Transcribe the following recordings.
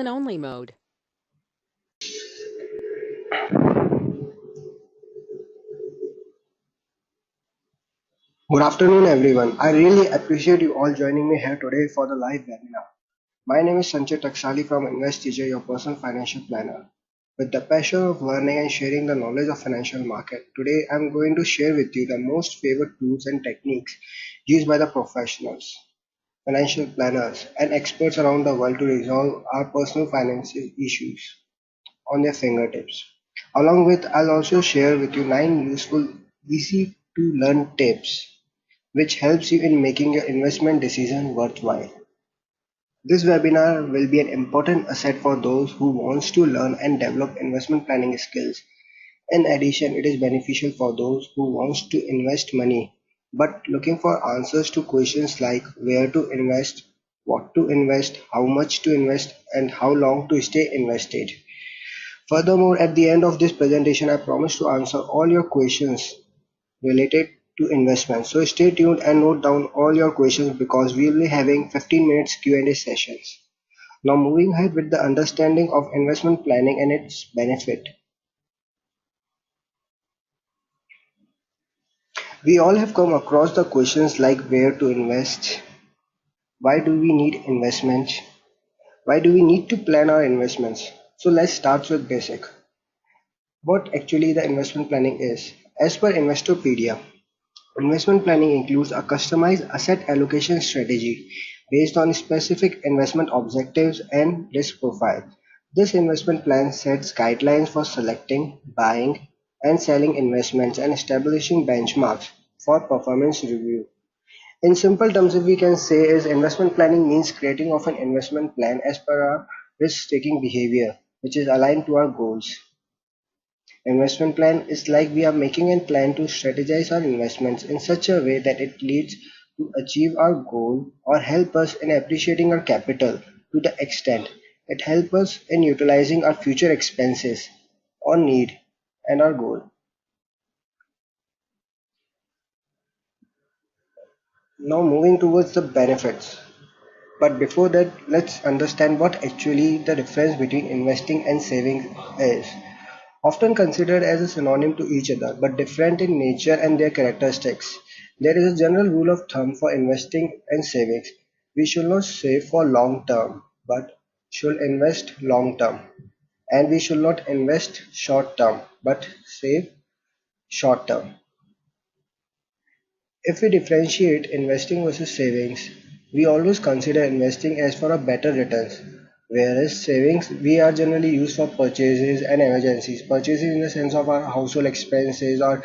listen-only mode. Good afternoon, everyone. I really appreciate you all joining me here today for the live webinar. My name is Sanjay Taksali from Investiture, your personal financial planner. With the passion of learning and sharing the knowledge of financial market, today I'm going to share with you the most favorite tools and techniques used by the professionals, financial planners, and experts around the world to resolve our personal financial issues on their fingertips. Along with, I'll also share with you 9 useful, easy to learn tips which helps you in making your investment decision worthwhile. This webinar will be an important asset for those who wants to learn and develop investment planning skills. In addition, it is beneficial for those who wants to invest money but looking for answers to questions like where to invest, what to invest, how much to invest, and how long to stay invested. Furthermore, at the end of this presentation, I promise to answer all your questions related to investment. So stay tuned and note down all your questions because we will be having 15 minutes Q&A sessions. Now moving ahead with the understanding of investment planning and its benefit. We all have come across the questions like where to invest, why do we need investment, why do we need to plan our investments. So let's start with basic. What actually the investment planning is. As per Investopedia, investment planning includes a customized asset allocation strategy based on specific investment objectives and risk profile. This investment plan sets guidelines for selecting, buying, and selling investments and establishing benchmarks for performance review. In simple terms, if we can say is investment planning means creating of an investment plan as per our risk-taking behavior, which is aligned to our goals. Investment plan is like we are making a plan to strategize our investments in such a way that it leads to achieve our goal or help us in appreciating our capital to the extent it helps us in utilizing our future expenses or need and our goal. Now moving towards the benefits. But before that, let's understand what actually the difference between investing and saving is. Often considered as a synonym to each other, but different in nature and their characteristics. There is a general rule of thumb for investing and savings. We should not save for long term, but should invest long term. And we should not invest short term, but save short term. If we differentiate investing versus savings, we always consider investing as for a better returns, whereas savings we are generally used for purchases and emergencies. Purchases in the sense of our household expenses or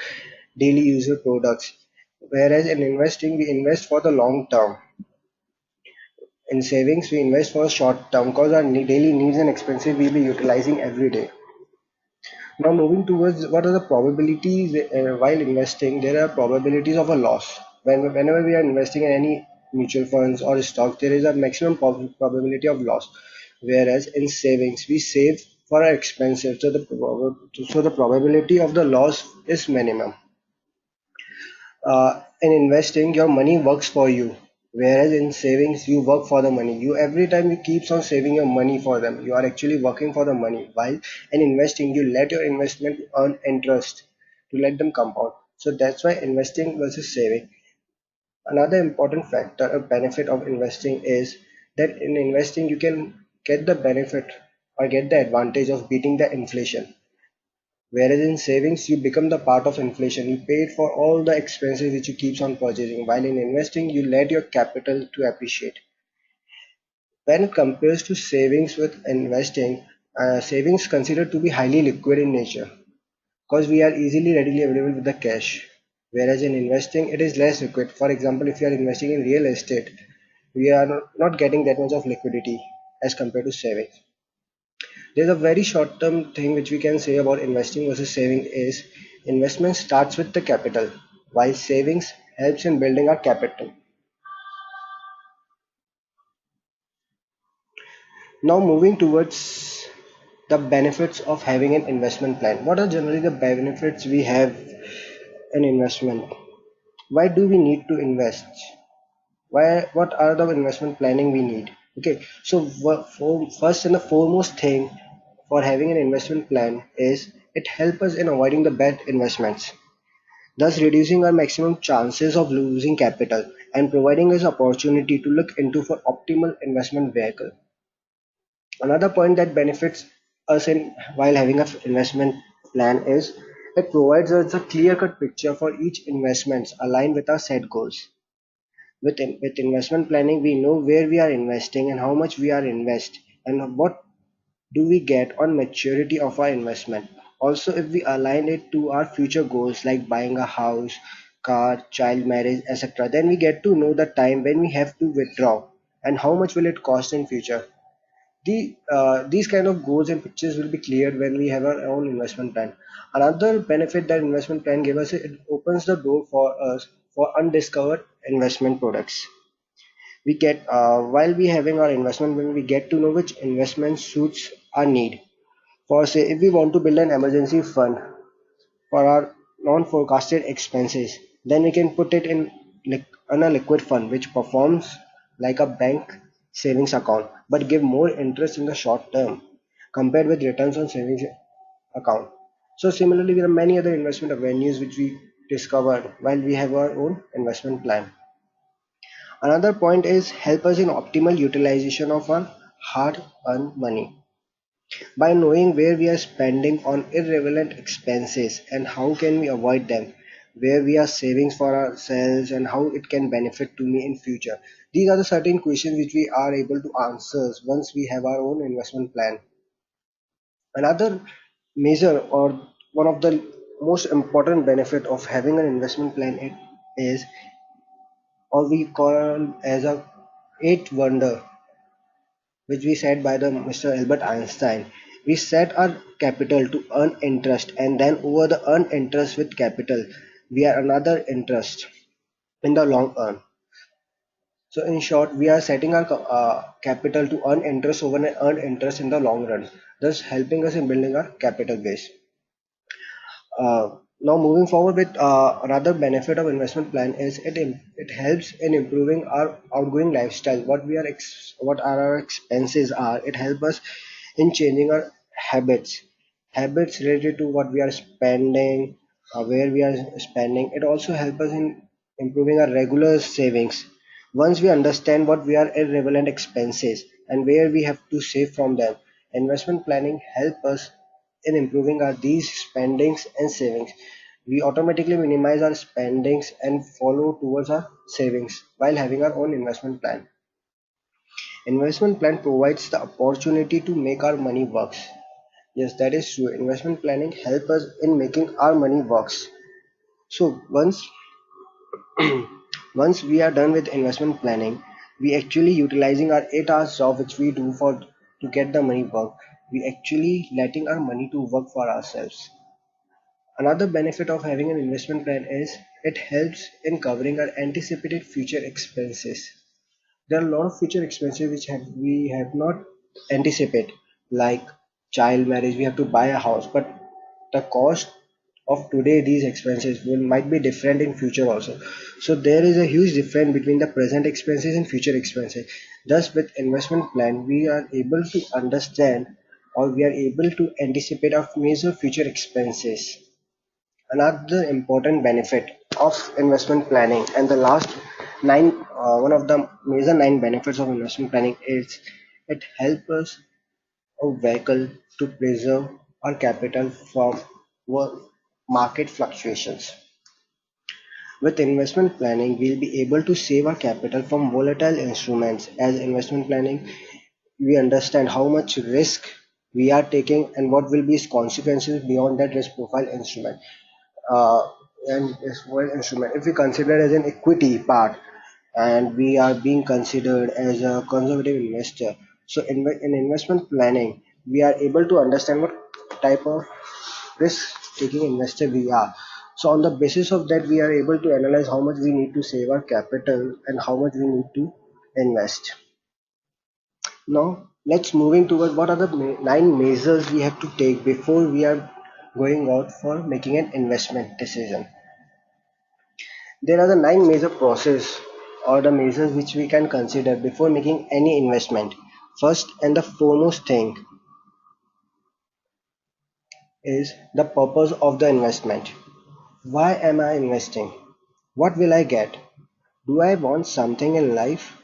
daily user products, whereas in investing we invest for the long term. In savings we invest for short term because our daily needs and expenses we'll be utilizing every day. Now moving towards what are the probabilities while investing, there are probabilities of a loss. Whenever we are investing in any mutual funds or stocks, there is a maximum probability of loss. Whereas in savings, we save for our expenses, so the probability of the loss is minimum. In investing, your money works for you, whereas in savings, you work for the money. You every time you keeps on saving your money for them, you are actually working for the money. While in investing, you let your investment earn interest to let them compound. So that's why investing versus saving. Another important factor or benefit of investing is that in investing you can get the benefit or get the advantage of beating the inflation. Whereas in savings, you become the part of inflation. You paid for all the expenses which you keeps on purchasing. While in investing, you let your capital to appreciate. When it compares to savings with investing, savings considered to be highly liquid in nature because we are easily readily available with the cash. Whereas in investing, it is less liquid. For example, if you are investing in real estate, we are not getting that much of liquidity as compared to savings. There's a very short term thing which we can say about investing versus saving is investment starts with the capital, while savings helps in building our capital. Now moving towards the benefits of having an investment plan. What are generally the benefits we have in investment? Why do we need to invest? What are the investment planning we need? Okay, so first and the foremost thing for having an investment plan is it helps us in avoiding the bad investments, thus reducing our maximum chances of losing capital and providing us opportunity to look into for optimal investment vehicle. Another point that benefits us in while having an investment plan is it provides us a clear-cut picture for each investments aligned with our set goals. With investment planning, we know where we are investing and how much we are invest and what do we get on maturity of our investment. Also, if we align it to our future goals like buying a house, car, child marriage, etc., then we get to know the time when we have to withdraw and how much will it cost in future. These kind of goals and pictures will be cleared when we have our own investment plan. Another benefit that investment plan gives us, it opens the door for us for undiscovered investment products. We get while we having our investment, when we get to know which investment suits our need. For say, if we want to build an emergency fund for our non-forecasted expenses, then we can put it in on a liquid fund which performs like a bank savings account but give more interest in the short term compared with returns on savings account. So similarly, there are many other investment avenues which we discovered while we have our own investment plan. Another point is help us in optimal utilization of our hard earned money. By knowing where we are spending on irrelevant expenses and how can we avoid them, where we are saving for ourselves and how it can benefit to me in future. These are the certain questions which we are able to answer once we have our own investment plan. Another major or one of the most important benefit of having an investment plan it is or we call as a eighth wonder, which we said by the Mr. Albert Einstein. We set our capital to earn interest, and then over the earned interest with capital, we are another interest in the long run. So, in short, we are setting our capital to earn interest over an earned interest in the long run, thus helping us in building our capital base. Now moving forward with another benefit of investment plan is it helps in improving our outgoing lifestyle. What are our expenses are. It helps us in changing our habits related to what we are spending, where we are spending. It also helps us in improving our regular savings. Once we understand what we are irrelevant expenses and where we have to save from them, investment planning help us in improving our these spendings and savings. We automatically minimize our spendings and follow towards our savings while having our own investment plan. Investment plan provides the opportunity to make our money works. Yes, that is true. Investment planning help us in making our money works. So once we are done with investment planning, we actually utilizing our 8 hours job which we do for to get the money work. We actually letting our money to work for ourselves. Another benefit of having an investment plan is it helps in covering our anticipated future expenses. There are a lot of future expenses which we have not anticipate, like child marriage. We have to buy a house, but the cost of today these expenses will might be different in future also. So there is a huge difference between the present expenses and future expenses. Thus, with investment plan, we are able to understand or we are able to anticipate our major future expenses. Another important benefit of investment planning and the last one of the major nine benefits of investment planning is it helps us a vehicle to preserve our capital from market fluctuations. With investment planning, we'll be able to save our capital from volatile instruments. As investment planning, we understand how much risk we are taking and what will be its consequences beyond that risk profile instrument. uh, and as one instrument, if we consider as an equity part and we are being considered as a conservative investor, so in investment planning we are able to understand what type of risk taking investor we are. So on the basis of that we are able to analyze how much we need to save our capital and how much we need to invest. Now let's moving toward what are the nine measures we have to take before we are going out for making an investment decision. There are the nine major process or the measures which we can consider before making any investment. First and the foremost thing is the purpose of the investment. Why am I investing? What will I get? Do I want something in life?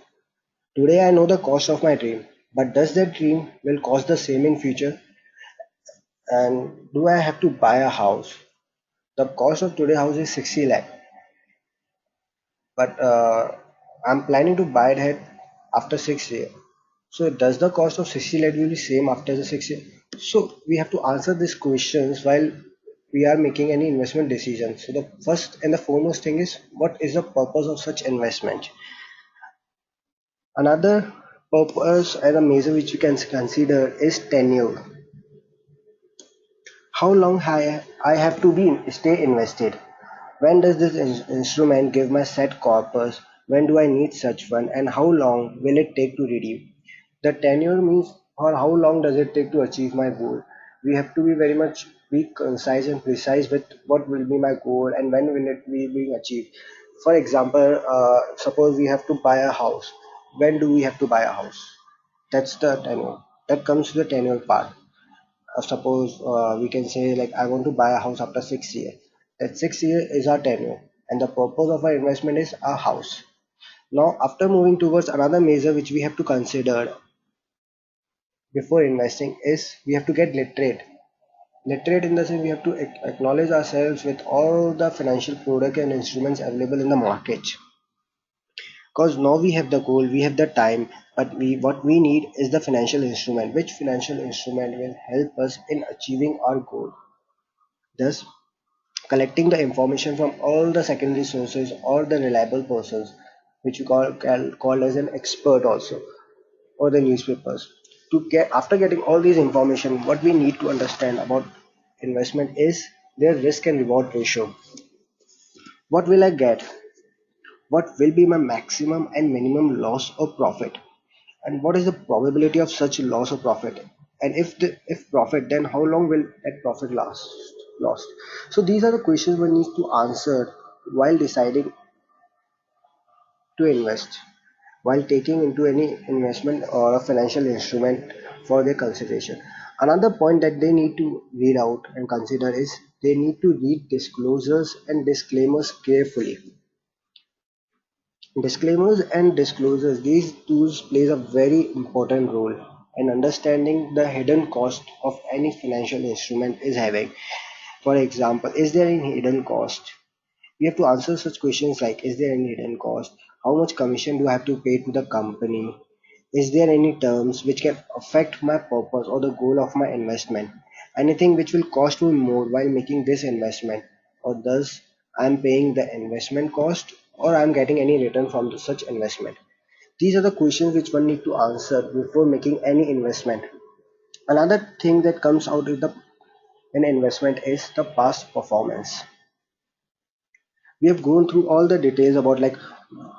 Today I know the cost of my dream, but does that dream will cost the same in future? And do I have to buy a house? The cost of today house is 60 lakh, but I'm planning to buy it after 6 years. So does the cost of 60 lakh will be same after the 6 years? So we have to answer these questions while we are making any investment decision. So the first and the foremost thing is what is the purpose of such investment? Another purpose and a measure which you can consider is tenure. How long I have to be stay invested? When does this instrument give my set corpus? When do I need such one? And how long will it take to redeem? The tenure means or how long does it take to achieve my goal? We have to be very much be concise and precise with what will be my goal and when will it be being achieved. For example, suppose we have to buy a house. When do we have to buy a house? That's the tenure. That comes to the tenure part. Suppose we can say like I want to buy a house after 6 years. That 6 year is our tenure, and the purpose of our investment is a house. Now, after moving towards another measure which we have to consider before investing is we have to get literate. Literate in the sense we have to acknowledge ourselves with all the financial product and instruments available in the market. Because now we have the goal, we have the time, but we what we need is the financial instrument. Which financial instrument will help us in achieving our goal? Thus, collecting the information from all the secondary sources or the reliable persons, which we called as an expert also, or the newspapers. To get after getting all these information, what we need to understand about investment is their risk and reward ratio. What will I get? What will be my maximum and minimum loss or profit? And what is the probability of such loss or profit? And if profit, then how long will that profit last? So these are the questions one needs to answer while deciding to invest, while taking into any investment or a financial instrument for their consideration. Another point that they need to read out and consider is they need to read disclosures and disclaimers carefully. Disclaimers and disclosures, these tools plays a very important role in understanding the hidden cost of any financial instrument is having. For example, is there any hidden cost? We have to answer such questions like is there any hidden cost? How much commission do I have to pay to the company? Is there any terms which can affect my purpose or the goal of my investment? Anything which will cost me more while making this investment, or thus I'm paying the investment cost or I'm getting any return from such investment. These are the questions which one need to answer before making any investment. Another thing that comes out with the an investment is the past performance. We have gone through all the details about like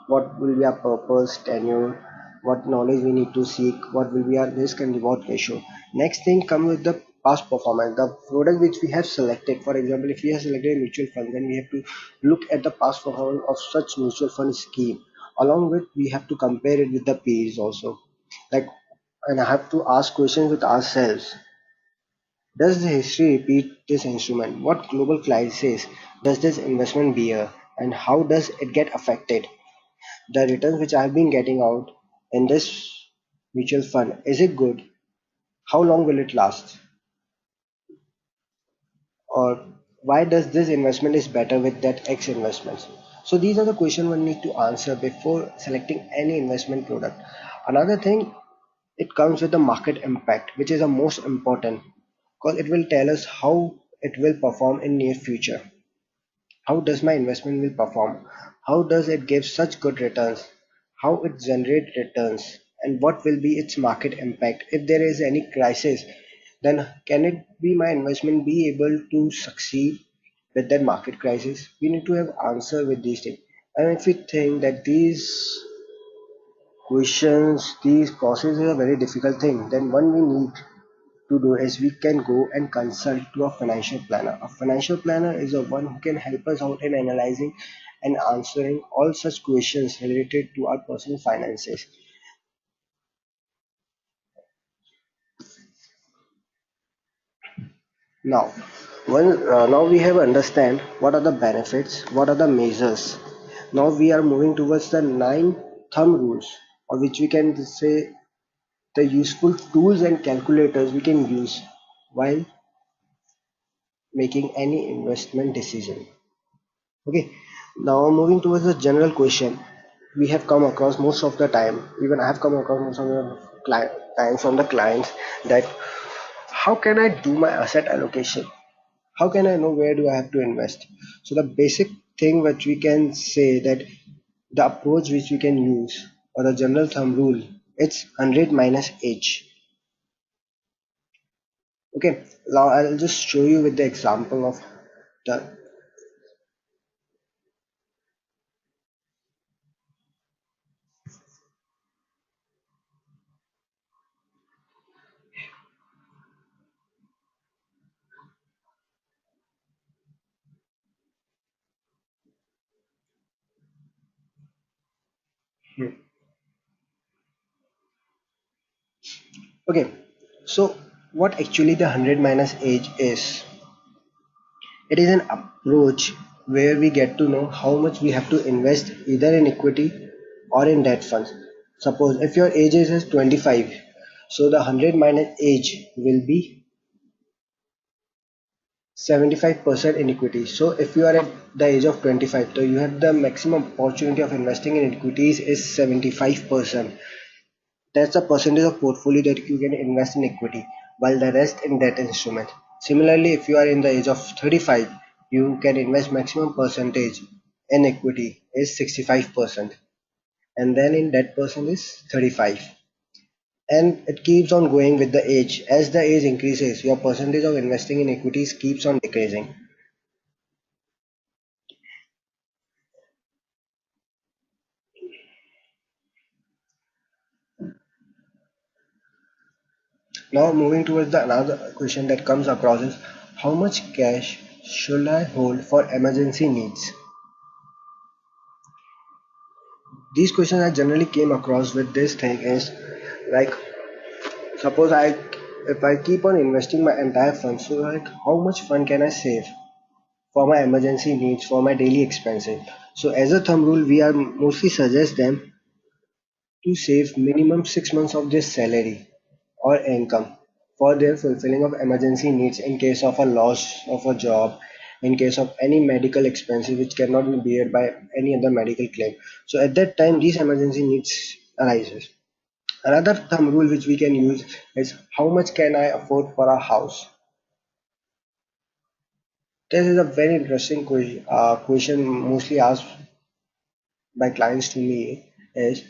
what will be our purpose, tenure, what knowledge we need to seek, what will be our risk and reward ratio. Next thing come with the past performance, the product which we have selected. For example, if we have selected a mutual fund, then we have to look at the past performance of such mutual fund scheme. Along with we have to compare it with the peers also. Like and I have to ask questions with ourselves. Does the history repeat this instrument? What global crisis does this investment bear? And how does it get affected? The returns which I've been getting out in this mutual fund, is it good? How long will it last? Or why does this investment is better with that X investments? So these are the questions one need to answer before selecting any investment product. Another thing, it comes with the market impact, which is the most important because it will tell us how it will perform in near future. How does my investment will perform? How does it give such good returns? How it generate returns? And what will be its market impact? If there is any crisis, then can it be my investment be able to succeed with that market crisis? We need to have answer with these things. And if we think that these questions, these processes are a very difficult thing, then one we need to do is we can go and consult to a financial planner. A financial planner is a one who can help us out in analyzing and answering all such questions related to our personal finances. Now, now we have understand what are the benefits, what are the measures. Now we are moving towards the nine thumb rules, or which we can say the useful tools and calculators we can use while making any investment decision. Okay, now moving towards the general question we have come across most of the time, even I have come across most of the times from the clients, that how can I do my asset allocation? How can I know where do I have to invest? So the basic thing which we can say that the approach which we can use, or the general thumb rule, it's 100 minus age. Okay, now I'll just show you with the example of the. Okay, so what actually the 100 minus age is? It is an approach where we get to know how much we have to invest either in equity or in debt funds. Suppose if your age is 25, so the 100 minus age will be 75% in equity. So if you are at the age of 25, so you have the maximum opportunity of investing in equities is 75%. That's the percentage of portfolio that you can invest in equity, while the rest in debt instrument. Similarly, if you are in the age of 35, you can invest maximum percentage in equity is 65%, and then in debt percent is 35. And it keeps on going with the age. As the age increases, your percentage of investing in equities keeps on decreasing. Now moving towards the another question that comes across is how much cash should I hold for emergency needs? These questions I generally came across with this thing is like, suppose I if I keep on investing my entire fund, so like how much fund can I save for my emergency needs, for my daily expenses? So as a thumb rule, we are mostly suggest them to save minimum 6 months of their salary or income for their fulfilling of emergency needs in case of a loss of a job, in case of any medical expenses which cannot be beared by any other medical claim. So at that time, these emergency needs arises. Another thumb rule which we can use is how much can I afford for a house? This is a very interesting question mostly asked by clients to me is,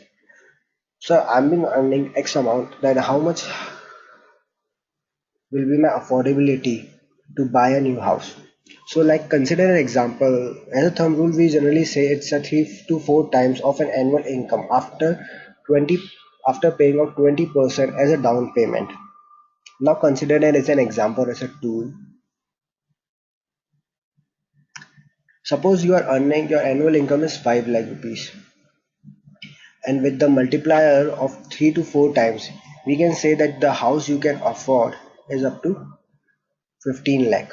sir, I've been earning X amount, then how much will be my affordability to buy a new house? So like consider an example. As a thumb rule, we generally say it's a 3 to 4 times of an annual income after 20 after paying out 20% as a down payment. Now consider that as an example, as a tool. Suppose you are earning your annual income is 5 lakh rupees, and with the multiplier of 3 to 4 times, we can say that the house you can afford is up to 15 lakh.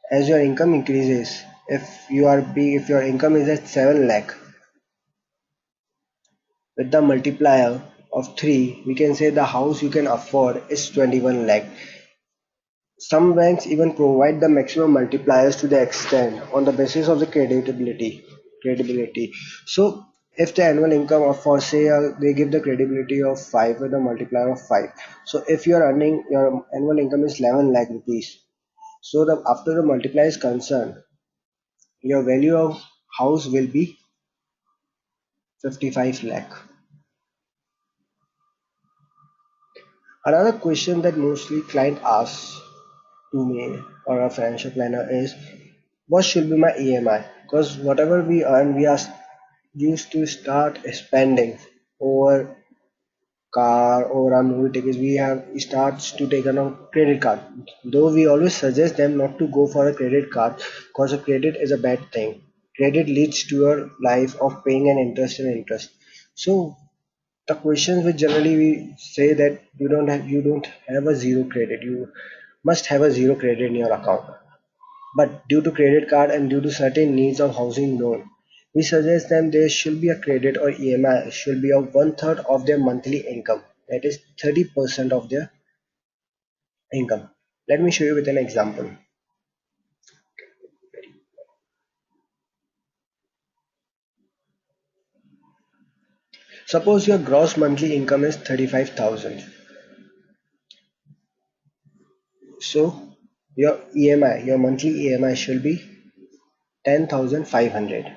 As your income increases, if your income is at 7 lakh, with the multiplier of 3, we can say the house you can afford is 21 lakh. Some banks even provide the maximum multipliers to the extent on the basis of the credibility. So if the annual income of for say they give the credibility of 5 with a multiplier of 5. So if you are earning your annual income is 11 lakh rupees. So the after the multiplier is concerned, your value of house will be 55 lakh. Another question that mostly client asks to me or a financial planner is what should be my EMI? Because whatever we earn, we are used to start spending over car or our movie tickets. We have starts to take on a credit card. Though we always suggest them not to go for a credit card because a credit is a bad thing. credit leads to your life of paying an interest and interest. So the questions which generally we say that you don't have a zero credit. You must have a zero credit in your account. But due to credit card and due to certain needs of housing loan, we suggest them there should be a credit or EMI should be of one third of their monthly income. That is 30% of their income. Let me show you with an example. Suppose your gross monthly income is 35,000. So your EMI, your monthly EMI should be 10,500.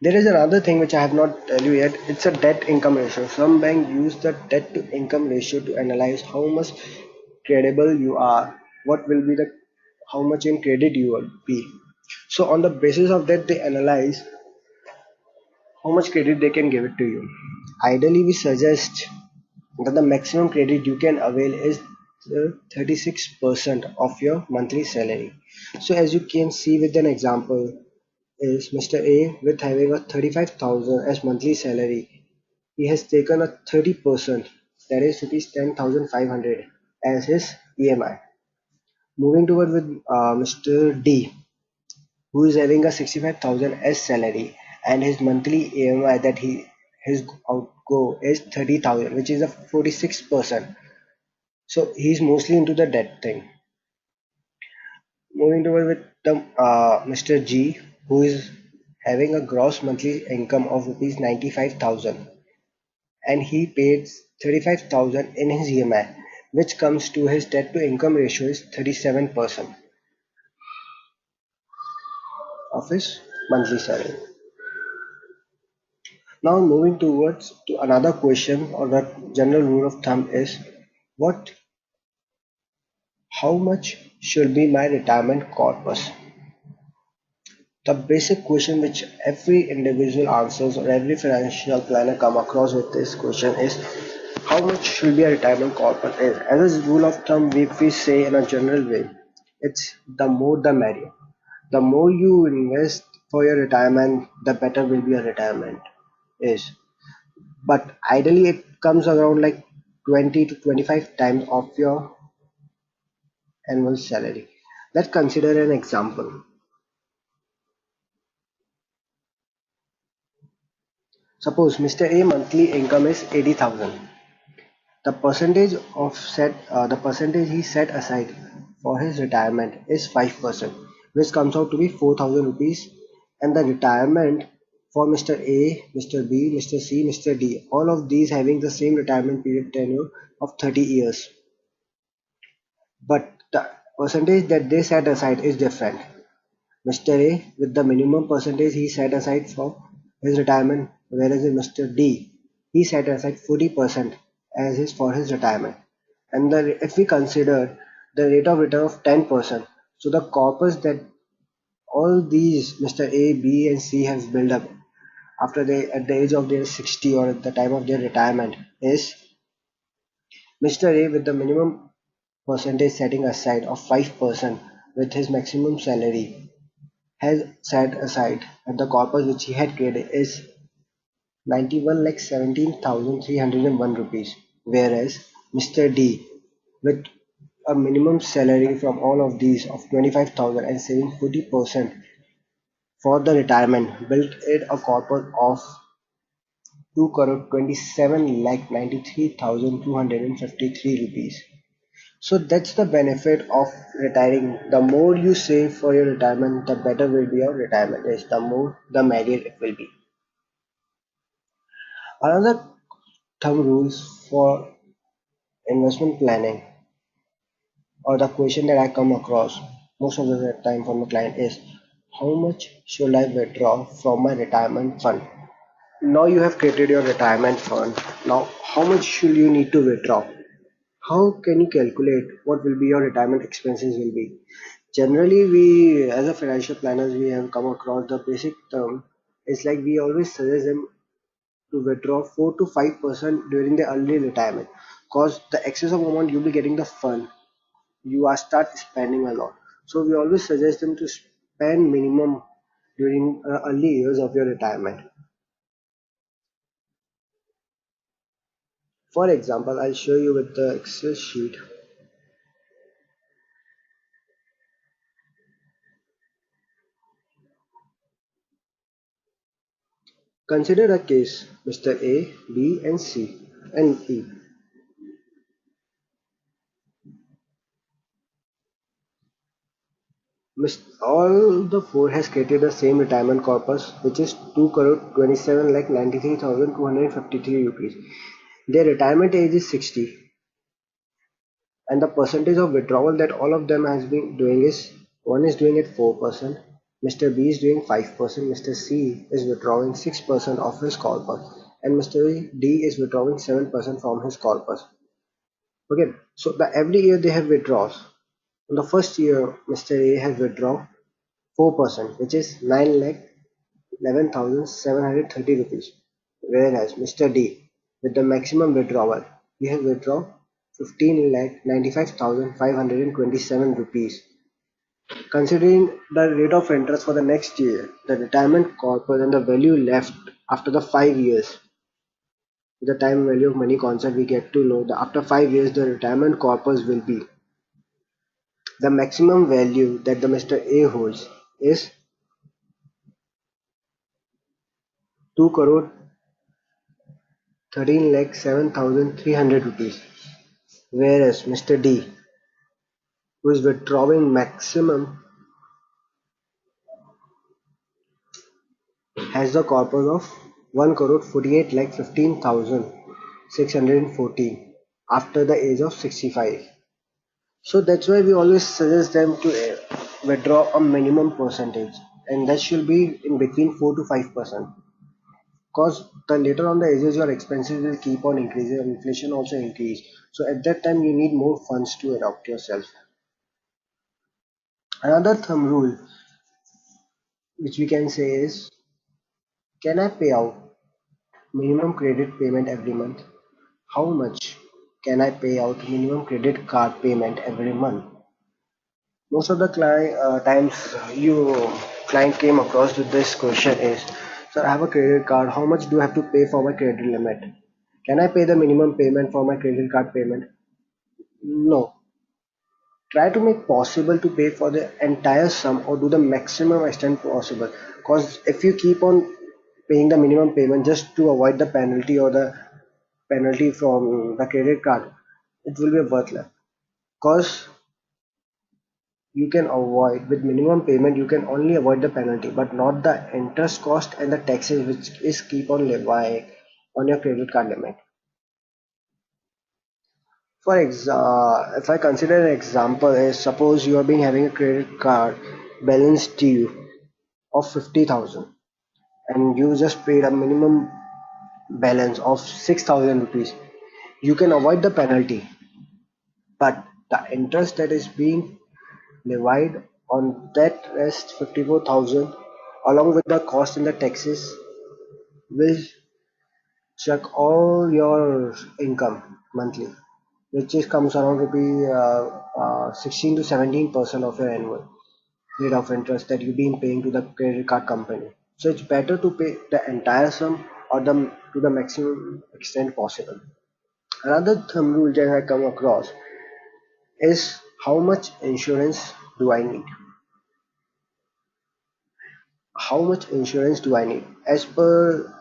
There is another thing which I have not tell you yet. It's a debt income ratio. Some bank use the debt to income ratio to analyze how much credible you are, what will be the how much in credit you will be. So on the basis of that, they analyze how much credit they can give it to you. Ideally, we suggest that the maximum credit you can avail is 36% of your monthly salary. So as you can see with an example is Mr. A with having a 35,000 as monthly salary. He has taken a 30%, that is rupees 10,500 as his EMI. Moving toward with Mr. D, who is having a 65,000 as salary and his monthly EMI that his outgo is 30,000, which is a 46%. So he's mostly into the debt thing. Moving toward with the Mr. G, who is having a gross monthly income of rupees 95,000 and he paid 35,000 in his EMI, which comes to his debt to income ratio is 37% of his monthly salary. Now moving towards to another question or the general rule of thumb is what how much should be my retirement corpus? The basic question which every individual answers or every financial planner come across with this question is how much should be a retirement corpus is. As a rule of thumb, if we say in a general way, it's the more the merrier. The more you invest for your retirement, the better will be your retirement is. But ideally, it comes around like 20 to 25 times of your annual salary. Let's consider an example. Suppose Mr. A monthly income is 80,000. The percentage he set aside for his retirement is 5%, which comes out to be 4,000 rupees. And the retirement for Mr. A, Mr. B, Mr. C, Mr. D, all of these having the same retirement period tenure of 30 years. But the percentage that they set aside is different. Mr. A with the minimum percentage he set aside for his retirement, whereas in Mr. D he set aside 40% as his for his retirement. And if we consider the rate of return of 10%, so the corpus that all these Mr. A, B, and C has built up after they at the age of their 60 or at the time of their retirement is Mr. A with the minimum percentage setting aside of 5% with his maximum salary has set aside at the corpus which he had created is 91 lakh 17,301 rupees, whereas Mr. D with a minimum salary from all of these of 25,000 and saving 40% for the retirement built it a corpus of 2 crore 27 lakh 93,253 rupees. So that's the benefit of retiring. The more you save for your retirement, the better will be your retirement is. The more, the merrier it will be. Another thumb rules for investment planning or the question that I come across most of the time from the client is how much should I withdraw from my retirement fund? Now you have created your retirement fund. Now how much should you need to withdraw? How can you calculate what will be your retirement expenses will be? Generally, we as a financial planners we have come across the basic term. It's like we always suggest them to withdraw 4 to 5% during the early retirement, cause the excess of amount you'll be getting the fund, you are start spending a lot. So we always suggest them to spend minimum. during early years of your retirement. For example, I'll show you with the Excel sheet. Consider a case Mr. A, B, and C and E. All the four has created the same retirement corpus, which is 2 crore 27 lakh 93,253 rupees. Their retirement age is 60, and the percentage of withdrawal that all of them has been doing is one is doing it 4%, Mr. B is doing 5%, Mr. C is withdrawing 6% of his corpus, and Mr. D is withdrawing 7% from his corpus. Okay, so every year they have withdrawals. In the first year, Mr. A has withdrawn 4%, which is 9 lakh 11,730 rupees. Whereas Mr. D, with the maximum withdrawal, he has withdrawn 15 lakh 95,527 rupees. Considering the rate of interest for the next year, the retirement corpus and the value left after the 5 years, the time value of money concept, we get to know that after 5 years the retirement corpus will be the maximum value that the Mr. A holds is 2 crore 13 lakh 7,300 rupees, whereas Mr. D, who is withdrawing maximum, has the corpus of 1 crore 48 lakh 15,614 after the age of 65. So that's why we always suggest them to withdraw a minimum percentage, and that should be in between 4 to 5%. Because the later on the ages your expenses will keep on increasing and inflation also increase. So at that time you need more funds to adopt yourself. Another thumb rule which we can say is, can I pay out minimum credit payment every month? How much can I pay out minimum credit card payment every month? Most of the times you client came across with this question is, sir, I have a credit card. How much do I have to pay for my credit limit? Can I pay the minimum payment for my credit card payment? No. Try to make possible to pay for the entire sum or do the maximum extent possible. Because if you keep on paying the minimum payment just to avoid the penalty or the penalty from the credit card, it will be worthless. Because you can avoid with minimum payment, you can only avoid the penalty, but not the interest cost and the taxes which is keep on levying on your credit card limit. If I consider an example is, suppose you have been having a credit card balance due of 50,000 and you just paid a minimum balance of 6,000 rupees. You can avoid the penalty, but the interest that is being levied on that rest 54,000 along with the cost and the taxes will check all your income monthly, which is comes around rupee 16 to 17% of your annual rate of interest that you've been paying to the credit card company. So it's better to pay the entire sum or the to the maximum extent possible. Another thumb rule that I come across is, how much insurance do I need? How much insurance do I need? As per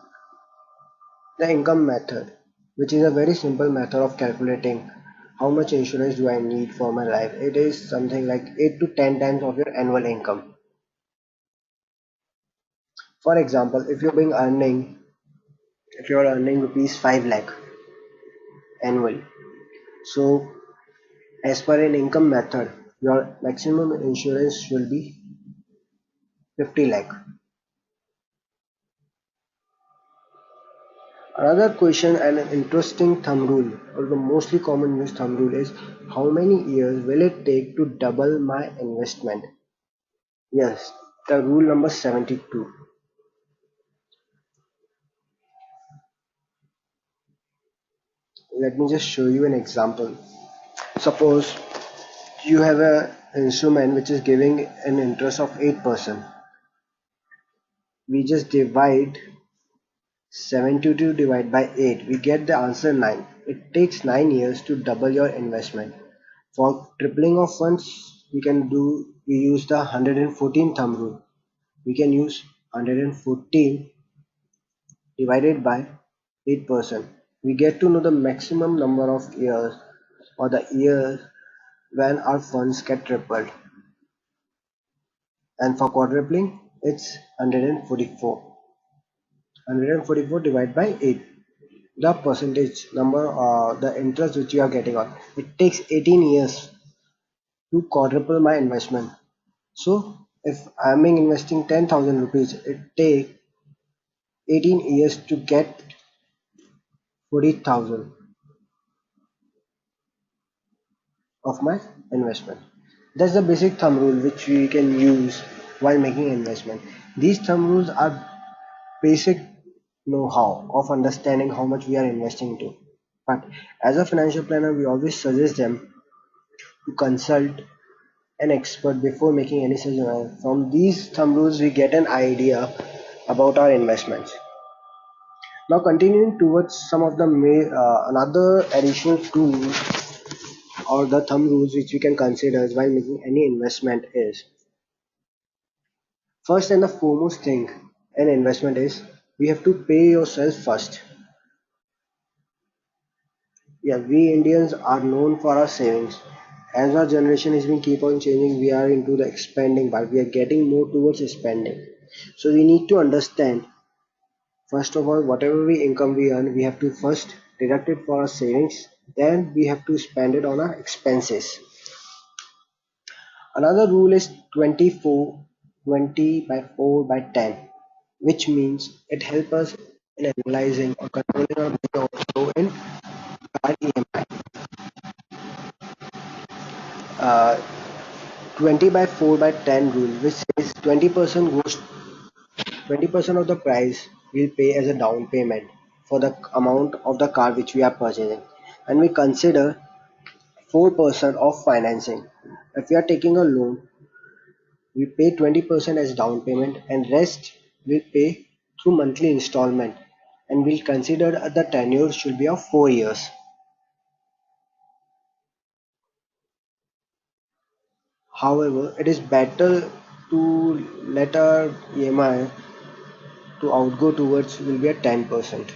the income method, which is a very simple method of calculating how much insurance do I need for my life, it is something like 8 to 10 times of your annual income. For example, if you're earning rupees 5 lakh annually, so as per an income method, your maximum insurance should be 50 lakh. Another question and an interesting thumb rule, or the mostly common used thumb rule is, how many years will it take to double my investment? Yes, the rule number 72. Let me just show you an example. Suppose you have an instrument which is giving an interest of 8%, we just divide 72 divided by 8, we get the answer 9. It takes 9 years to double your investment. For tripling of funds, we use the 114 thumb rule. We can use 114 divided by 8%. We get to know the maximum number of years or the years when our funds get tripled. And for quadrupling, it's 144. 144 divided by 8. The percentage number, the interest which you are getting on. It takes 18 years to quadruple my investment. So if I'm investing 10,000 rupees, it takes 18 years to get 40,000 of my investment. That's the basic thumb rule which we can use while making investment. These thumb rules are basic know-how of understanding how much we are investing into. But as a financial planner, we always suggest them to consult an expert before making any suggestion. From these thumb rules, we get an idea about our investments. Now, continuing towards some of the another additional tools or the thumb rules which we can consider while making any investment is first and the foremost thing an investment is we have to pay yourself first. Yeah, we Indians are known for our savings. As our generation has been keep on changing, we are into the expanding but we are getting more towards spending. So we need to understand first of all whatever we income we earn, we have to first deduct it for our savings, then we have to spend it on our expenses. Another rule is 24 20 by 4 by 10, which means it helps us in analyzing or controlling our money also in our EMI. 20 by 4 by 10 rule, which says 20% of the price we'll pay as a down payment for the amount of the car which we are purchasing, and we consider 4% of financing. If we are taking a loan, we pay 20% as down payment and rest we pay through monthly installment, and we'll consider the tenure should be of 4 years. However, it is better to let our EMI to outgo towards will be at 10%.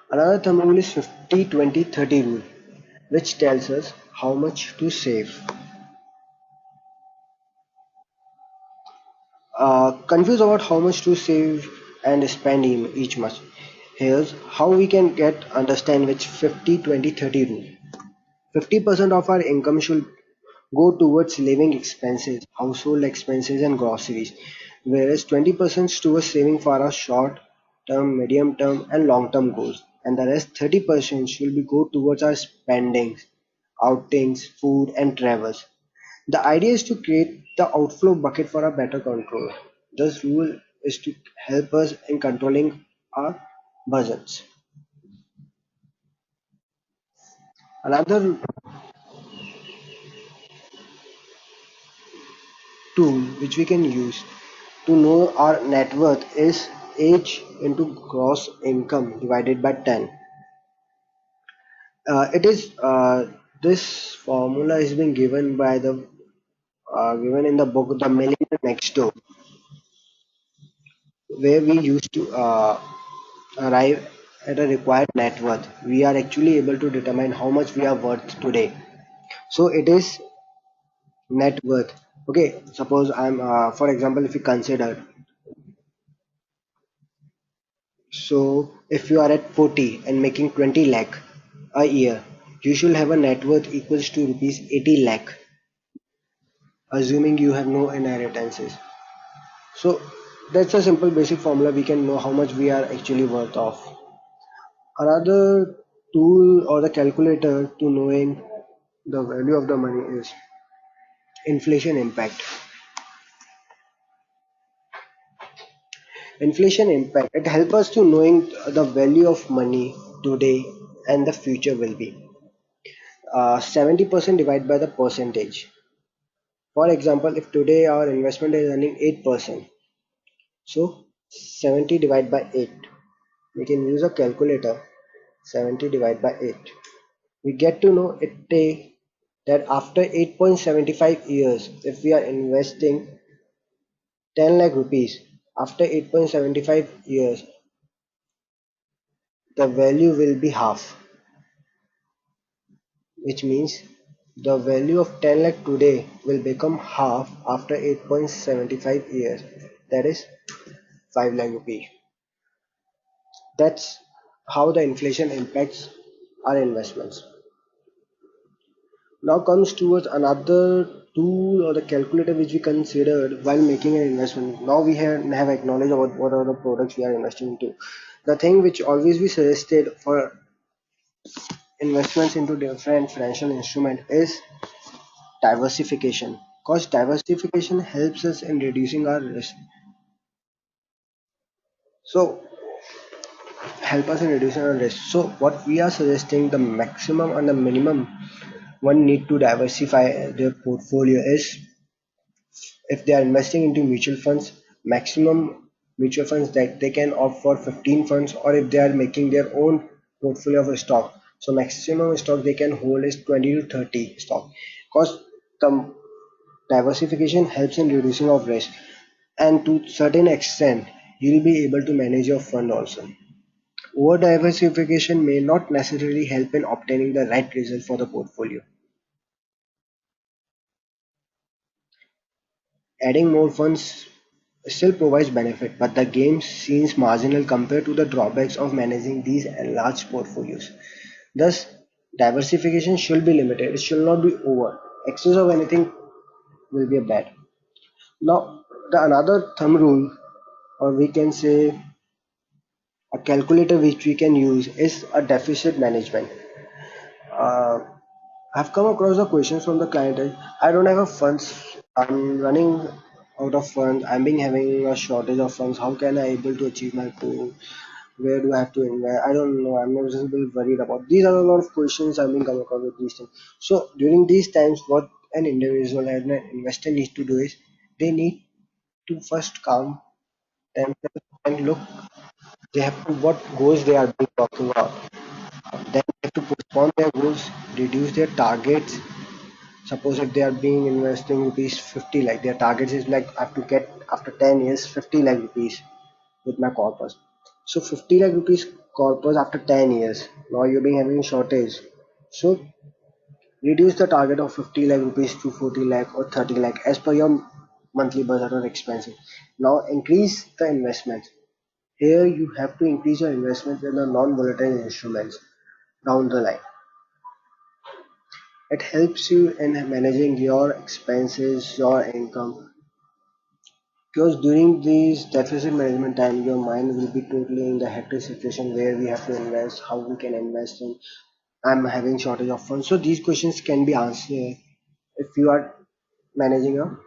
Another thumb rule is 50-20-30 rule, which tells us how much to save. Confused about how much to save and spend each month. Here's how we can get understand which 50-20-30 rule. 50% of our income should go towards living expenses, household expenses and groceries, whereas 20% towards saving for our short term, medium term and long term goals, and the rest 30% should be go towards our spendings, outings, food and travels. The idea is to create the outflow bucket for a better control. This rule is to help us in controlling our budgets. Another tool which we can use to know our net worth is age into gross income divided by 10. It is this formula is being given by the given in the book The Millionaire Next Door, where we used to arrive at a required net worth. We are actually able to determine how much we are worth today. So it is net worth. Okay, suppose I'm for example, if you consider, so if you are at 40 and making 20 lakh a year, you should have a net worth equals to rupees 80 lakh, assuming you have no inheritances. So that's a simple basic formula we can know how much we are actually worth of. Another tool or the calculator to knowing the value of the money is inflation impact. Inflation impact, it helps us to knowing the value of money today and the future will be. 70% divided by the percentage. For example, if today our investment is earning 8%, so 70 divided by 8. We can use a calculator. 70 divided by 8. We get to know that after 8.75 years, if we are investing 10 lakh rupees, after 8.75 years, the value will be half, which means the value of 10 lakh today will become half after 8.75 years. That is 5 lakh rupees. That's how the inflation impacts our investments. Now comes towards another tool or the calculator which we considered while making an investment. Now we have acknowledged about what are the products we are investing into. The thing which always we suggested for investments into different financial instrument is diversification. Because diversification helps us in reducing our risk. So help us in reducing our risk. So what we are suggesting, the maximum and the minimum one need to diversify their portfolio is, if they are investing into mutual funds, maximum mutual funds that they can opt for 15 funds, or if they are making their own portfolio of a stock, so maximum stock they can hold is 20 to 30 stock, because the diversification helps in reducing of risk, and to certain extent you'll be able to manage your fund also. Over diversification may not necessarily help in obtaining the right result for the portfolio. Adding more funds still provides benefit, but the gain seems marginal compared to the drawbacks of managing these large portfolios. Thus, diversification should be limited. It should not be over. Excess of anything will be a bad. Now, the another thumb rule, or we can say a calculator which we can use, is a deficit management. Uh, I've come across the questions from the client. I don't have a funds. I'm running out of funds. I'm being having a shortage of funds. How can I able to achieve my goal? Where do I have to invest? I don't know. I'm just a bit worried about. These are a lot of questions I've been coming across with these things. So during these times, what an individual and an investor needs to do is, they need to first calm themselves and look. They have to what goals they are being talking about. Then they have to postpone their goals, reduce their targets. Suppose if they are being investing rupees 50 lakh, their target is like I have to get after 10 years 50 lakh rupees with my corpus. So 50 lakh rupees corpus after 10 years. Now you're being having shortage. So reduce the target of 50 lakh rupees to 40 lakh or 30 lakh as per your monthly budget or expenses. Now increase the investments. Here you have to increase your investments in the non-volatile instruments down the line. It helps you in managing your expenses, your income, because during these deficit management time, your mind will be totally in the hectic situation where we have to invest, how we can invest in. I'm having shortage of funds. So these questions can be answered if you are managing a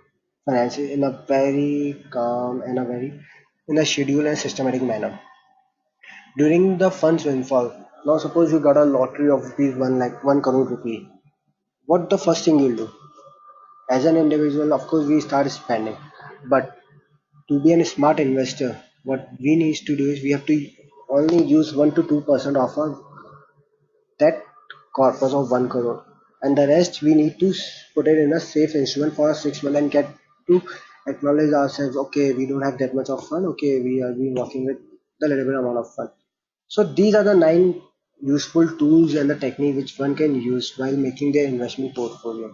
finances in a very calm and a very in a schedule and systematic manner. During the funds windfall, now suppose you got a lottery of rupees 1 crore rupee. What the first thing you'll do? As an individual, of course, we start spending, but to be a smart investor, what we need to do is we have to only use 1 to 2% of our that corpus of 1 crore, and the rest we need to put it in a safe instrument for 6 months and get to acknowledge ourselves. Okay, we don't have that much of fun. Okay, we are being working with the little bit amount of fun. So these are the 9 useful tools and the technique which one can use while making their investment portfolio.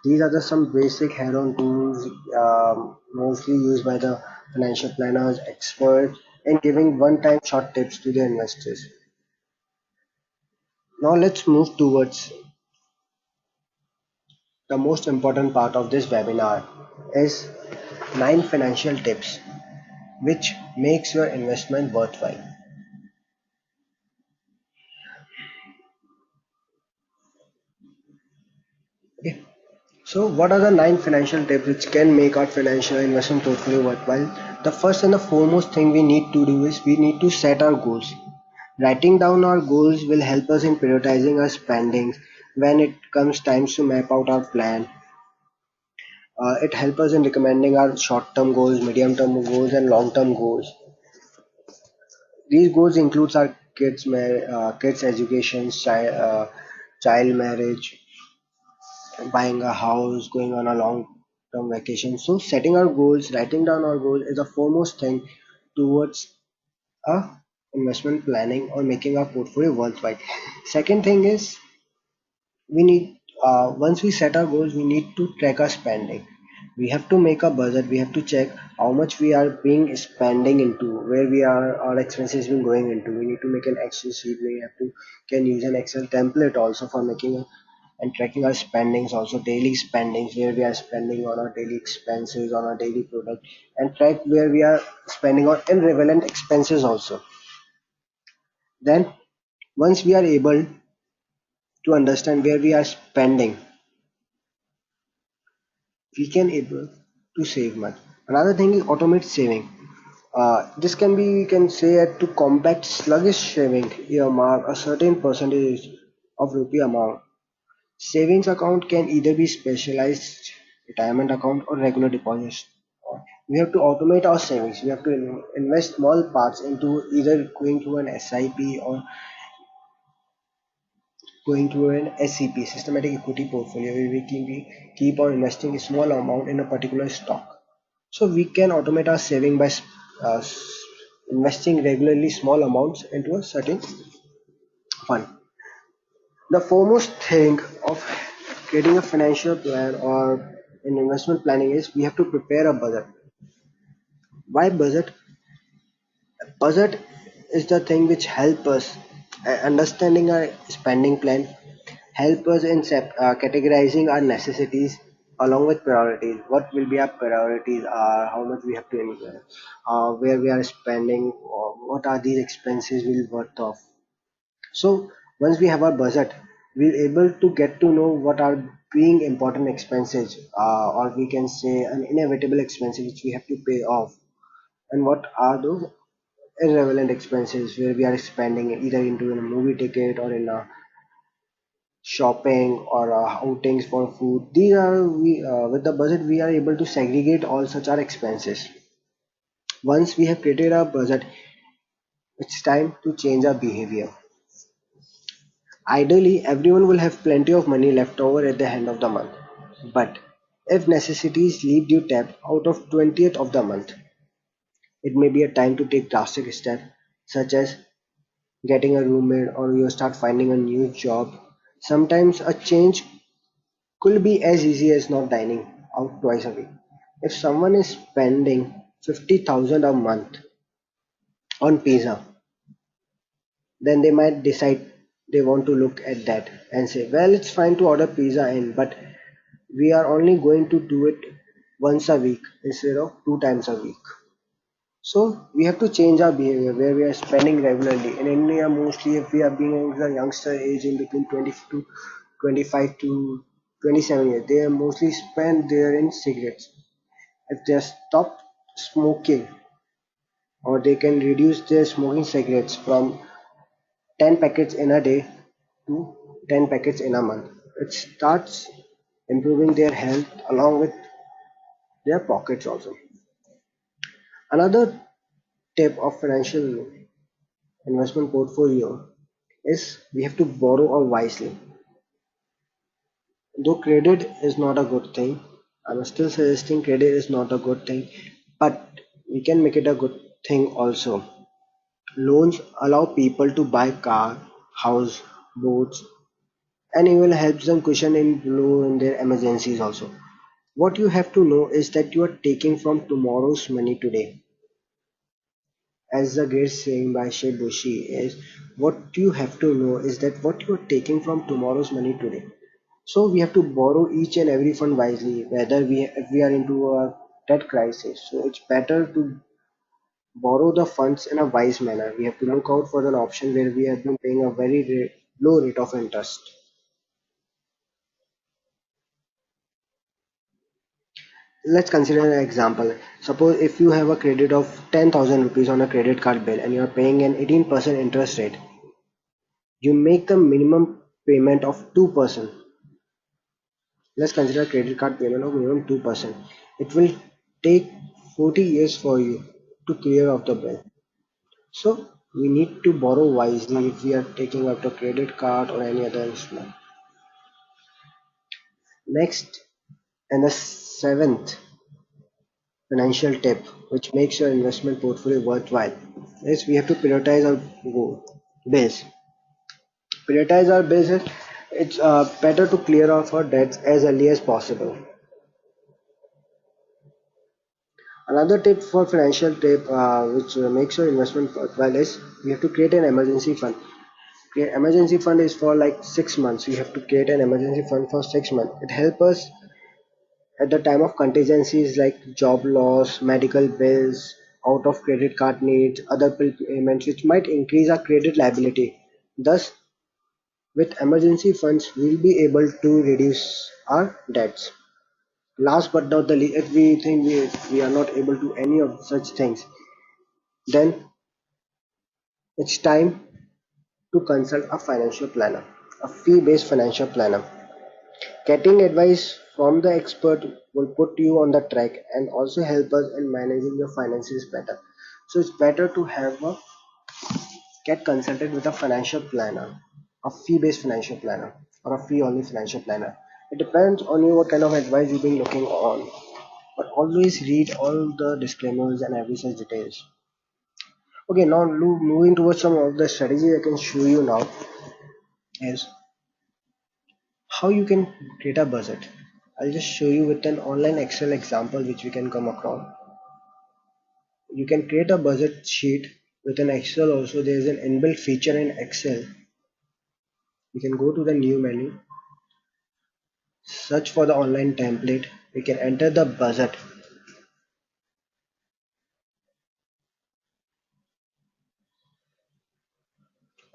These are the some basic head-on tools mostly used by the financial planners, experts, in giving one-time short tips to their investors. Now let's move towards the most important part of this webinar is 9 financial tips which makes your investment worthwhile. Okay. So what are the 9 financial tips which can make our financial investment portfolio worthwhile? The first and the foremost thing we need to do is we need to set our goals. Writing down our goals will help us in prioritizing our spendings. When it comes times to map out our plan, it helps us in recommending our short-term goals, medium-term goals, and long-term goals. These goals includes our kids' education, child marriage, buying a house, going on a long-term vacation. So setting our goals, writing down our goals is the foremost thing towards a investment planning or making our portfolio worthwhile. Second thing is we need once we set our goals, we need to track our spending. We have to make a budget. We have to check how much we are being spending into, where we are our expenses been going into. We need to make an Excel sheet. We have to can use an Excel template also for making and tracking our spendings, also daily spendings, where we are spending on our daily expenses, on our daily product, and track where we are spending on irrelevant expenses also. Then once we are able to understand where we are spending, we can able to save money. Another thing is automate saving. This can be, we can say, to combat sluggish saving, earmark a certain percentage of rupee amount. Savings account can either be specialized retirement account or regular deposits. We have to automate our savings. We have to invest small parts into either going to an SIP or going to an SEP, systematic equity portfolio, where we keep on investing a small amount in a particular stock. So we can automate our saving by uh, investing regularly small amounts into a certain fund. The foremost thing of creating a financial plan or an investment planning is we have to prepare a budget. Why budget? Budget is the thing which help us understanding our spending plan, help us in categorizing our necessities along with priorities. What will be our priorities are, how much we have to invest, where we are spending, or what are these expenses will worth of. So once we have our budget, we're able to get to know what are being important expenses, or we can say an inevitable expenses which we have to pay off, and what are those irrelevant expenses where we are spending either into a movie ticket or in a shopping or outings for food. These are we with the budget we are able to segregate all such our expenses. Once we have created our budget, it's time to change our behavior. Ideally, everyone will have plenty of money left over at the end of the month. But if necessities leave you tapped out of 20th of the month, it may be a time to take drastic steps such as getting a roommate or you start finding a new job. Sometimes a change could be as easy as not dining out twice a week. If someone is spending 50,000 a month on pizza, then they might decide they want to look at that and say, well, it's fine to order pizza in, but we are only going to do it once a week instead of two times a week. So we have to change our behavior where we are spending regularly. In India, mostly if we are being in the youngster age in between 20 to 25 to 27 years, they are mostly spend there in cigarettes. If they stop smoking or they can reduce their smoking cigarettes from 10 packets in a day to 10 packets in a month, it starts improving their health along with their pockets also. Another tip of financial investment portfolio is we have to borrow wisely. Though credit is not a good thing, I'm still suggesting credit is not a good thing, but we can make it a good thing also. Loans allow people to buy car, house, boats, and even helps them cushion in below in their emergencies also. What you have to know is that you are taking from tomorrow's money today. As the great saying by Bushi is, what you have to know is that what you are taking from tomorrow's money today. So we have to borrow each and every fund wisely, whether we if we are into a debt crisis. So it's better to borrow the funds in a wise manner. We have to look out for an option where we have been paying a very low rate of interest. Let's consider an example. Suppose if you have a credit of 10,000 rupees on a credit card bill and you are paying an 18% interest rate, you make the minimum payment of 2%. Let's consider credit card payment of minimum 2%. It will take 40 years for you to clear off the bill. So we need to borrow wisely if we are taking out a credit card or any other instrument. Next, and the seventh financial tip, which makes your investment portfolio worthwhile, is we have to prioritize our bills. Prioritize our bills is it's better to clear off our debts as early as possible. Another tip for financial tip which makes your investment worthwhile is we have to create an emergency fund. Create emergency fund is for like 6 months. We have to create an emergency fund for 6 months. It helps us at the time of contingencies like job loss, medical bills, out of credit card needs, other bill payments which might increase our credit liability. Thus, with emergency funds, we'll be able to reduce our debts. Last but not the least, if we think we are not able to any of such things, then it's time to consult a financial planner, a fee-based financial planner. Getting advice from the expert will put you on the track and also help us in managing your finances better. So it's better to have a get consulted with a financial planner, a fee-based financial planner, or a fee-only financial planner. It depends on you what kind of advice you've been looking on. But always read all the disclaimers and every such details. Okay, now moving towards some of the strategies I can show you now is how you can create a budget. I'll just show you with an online Excel example which we can come across. You can create a budget sheet with an Excel also. There is an inbuilt feature in Excel. You can go to the new menu, search for the online template. We can enter the budget.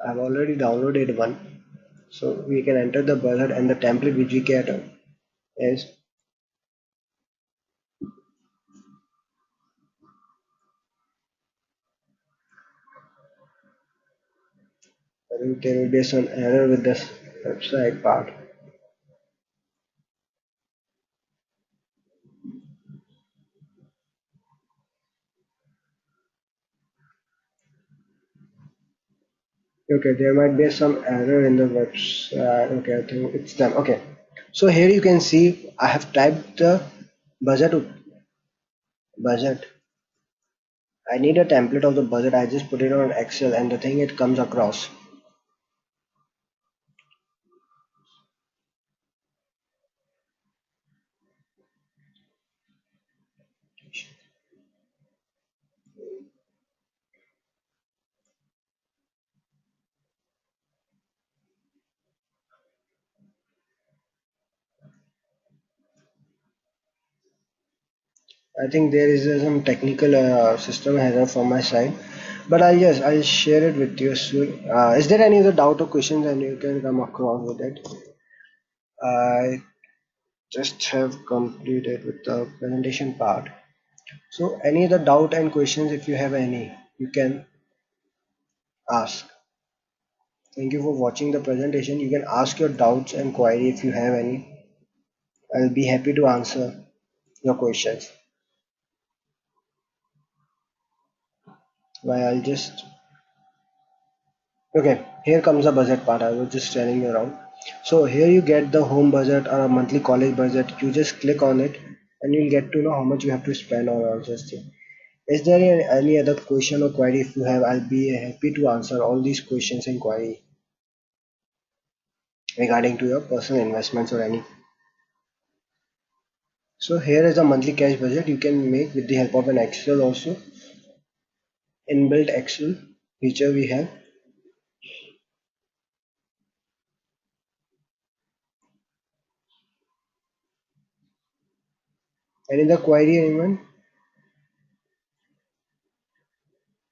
I've already downloaded one. So we can enter the budget and the template which we get is I think there will be some error with this website part. Okay, there might be some error in the website. Okay, I think it's done. Okay, so here you can see I have typed the budget. Budget. I need a template of the budget. I just put it on Excel, and the thing it comes across. I think there is some technical system error from my side, but I'll share it with you soon. Is there any other doubt or questions and you can come across with it? I just have completed with the presentation part. So any other doubt and questions if you have any, you can ask. Thank you for watching the presentation. You can ask your doubts and query if you have any. I'll be happy to answer your questions. Why I'll just okay. Here comes the budget part. I was just telling you around. So here you get the home budget or a monthly college budget. You just click on it and you'll get to know how much you have to spend on all this thing. Is there any other question or query if you have? I'll be happy to answer all these questions and query regarding to your personal investments or any. So here is a monthly cash budget you can make with the help of an Excel also. Inbuilt Excel feature we have. Any other query anyone?